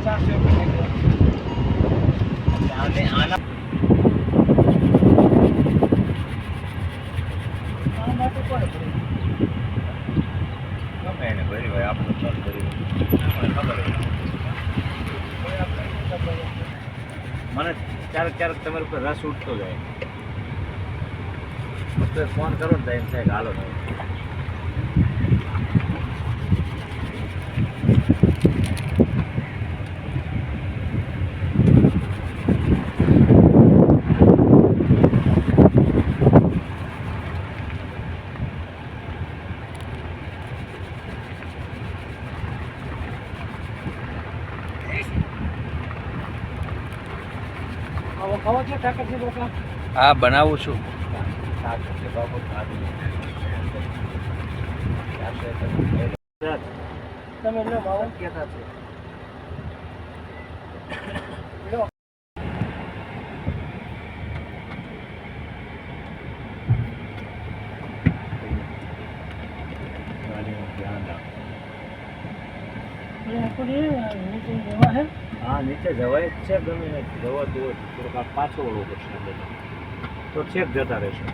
મને ક્યારેક ક્યારેક તમારી ઉપર રસ ઉઠતો જાય તો ફોન કરો ને એમ થાય હાલો ભાઈ હા બનાવું છું તમે લો ભાવ કેતા છે હા નીચે જવાય જ છે ગમે જવાતું હોય થોડોક પાછો વળવો પડશે તો છેક જતા રહેશે